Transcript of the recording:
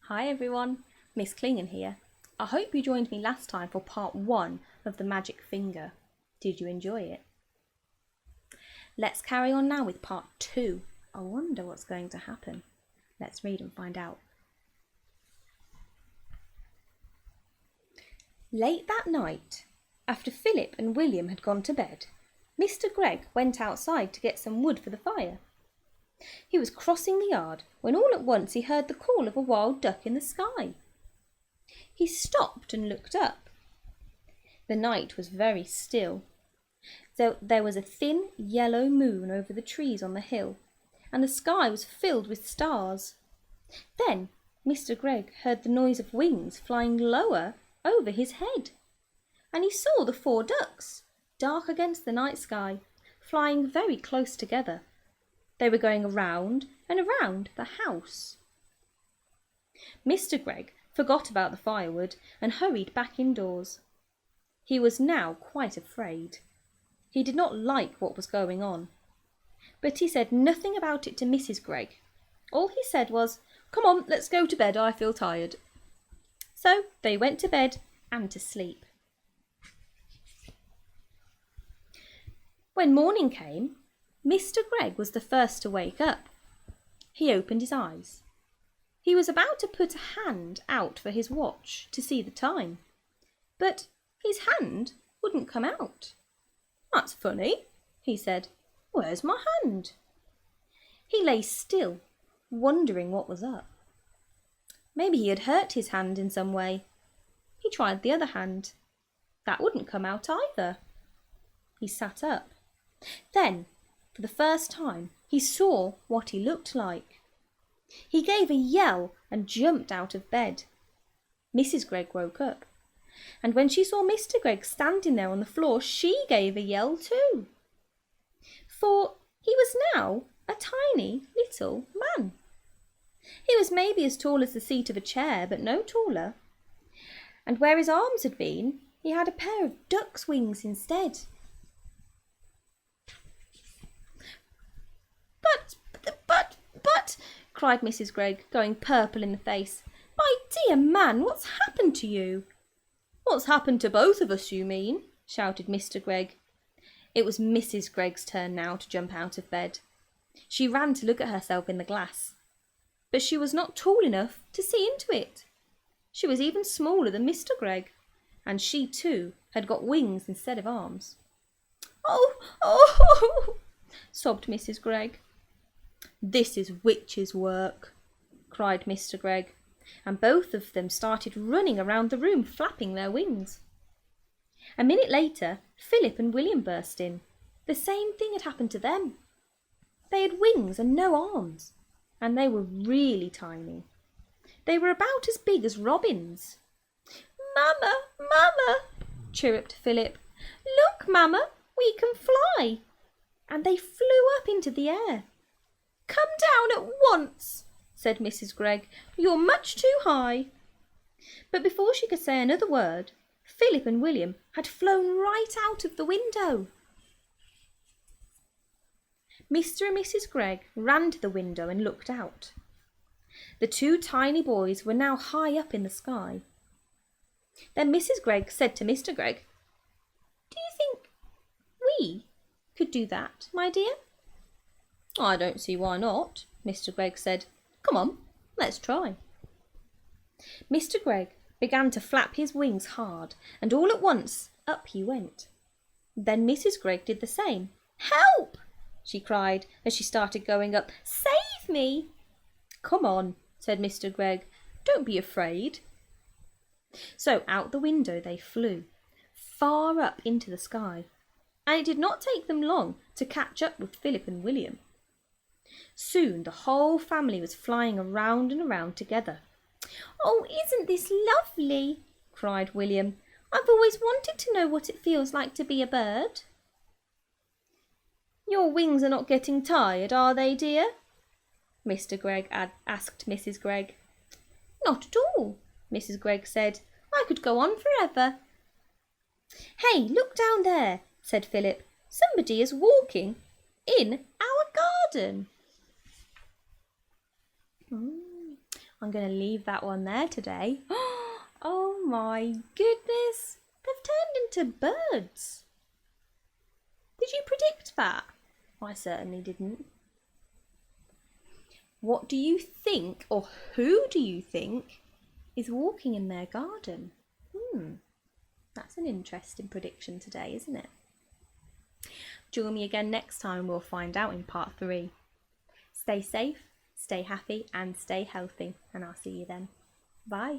Hi everyone, Miss Clingan here. I hope you joined me last time for part 1 of the magic finger. Did you enjoy it? Let's carry on now with part 2. I wonder what's going to happen. Let's read and find out. Late that night, after Philip and William had gone to bed, Mr. Greg went outside to get some wood for the fire. He was crossing the yard when all at once he heard the call of a wild duck in the sky. He stopped and looked up. The night was very still. There was a thin yellow moon over the trees on the hill, and the sky was filled with stars. Then Mr. Greg heard the noise of wings flying lower over his head, and he saw the 4 ducks, dark against the night sky, flying very close together. They were going around and around the house. Mr. Greg forgot about the firewood and hurried back indoors. He was now quite afraid. He did not like what was going on. But he said nothing about it to Mrs. Greg. All he said was, "Come on, let's go to bed, I feel tired." So they went to bed and to sleep. When morning came, Mr. Greg was the first to wake up. He opened his eyes. He was about to put a hand out for his watch to see the time, but his hand wouldn't come out. "That's funny," he said. "Where's my hand?" He lay still, wondering what was up. Maybe he had hurt his hand in some way. He tried the other hand. That wouldn't come out either. He sat up. Then, for the first time, he saw what he looked like. He gave a yell and jumped out of bed. Mrs. Greg woke up, and when she saw Mr. Greg standing there on the floor, she gave a yell too. For he was now a tiny little man. He was maybe as tall as the seat of a chair, but no taller. And where his arms had been, he had a pair of duck's wings instead. But, cried Mrs. Greg, going purple in the face. "My dear man, what's happened to you?" "What's happened to both of us, you mean?" shouted Mr. Greg. It was Mrs. Greg's turn now to jump out of bed. She ran to look at herself in the glass, but she was not tall enough to see into it. She was even smaller than Mr. Greg, and she too had got wings instead of arms. Oh, sobbed Mrs. Greg. "This is witch's work," cried Mr. Greg, and both of them started running around the room, flapping their wings. A minute later, Philip and William burst in. The same thing had happened to them. They had wings and no arms, and they were really tiny. They were about as big as robins. "Mama, Mama," chirruped Philip. "Look, Mama, we can fly." And they flew up into the air. "Come down at once," said Mrs. Greg. "You're much too high." But before she could say another word, Philip and William had flown right out of the window. Mr. and Mrs. Greg ran to the window and looked out. The 2 tiny boys were now high up in the sky. Then Mrs. Greg said to Mr. Greg, "Do you think we could do that, my dear?" "I don't see why not," Mr. Greg said. "Come on, let's try." Mr. Greg began to flap his wings hard, and all at once up he went. Then Mrs. Greg did the same. "Help!" she cried as she started going up. "Save me!" "Come on," said Mr. Greg. "Don't be afraid." So out the window they flew, far up into the sky, and it did not take them long to catch up with Philip and William. Soon the whole family was flying around and around together. "Oh, isn't this lovely?" cried William. "I've always wanted to know what it feels like to be a bird." "Your wings are not getting tired, are they, dear?" Mr. Greg asked Mrs. Greg. "Not at all," Mrs. Greg said. "I could go on forever." "Hey, look down there," said Philip. Somebody is walking in our garden. I'm going to leave that one there today. Oh my goodness, they've turned into birds. Did you predict that? I certainly didn't. What do you think, or who do you think is walking in their garden? That's an interesting prediction today, isn't it? Join me again next time, we'll find out in part 3. Stay safe, stay happy and stay healthy, and I'll see you then. Bye.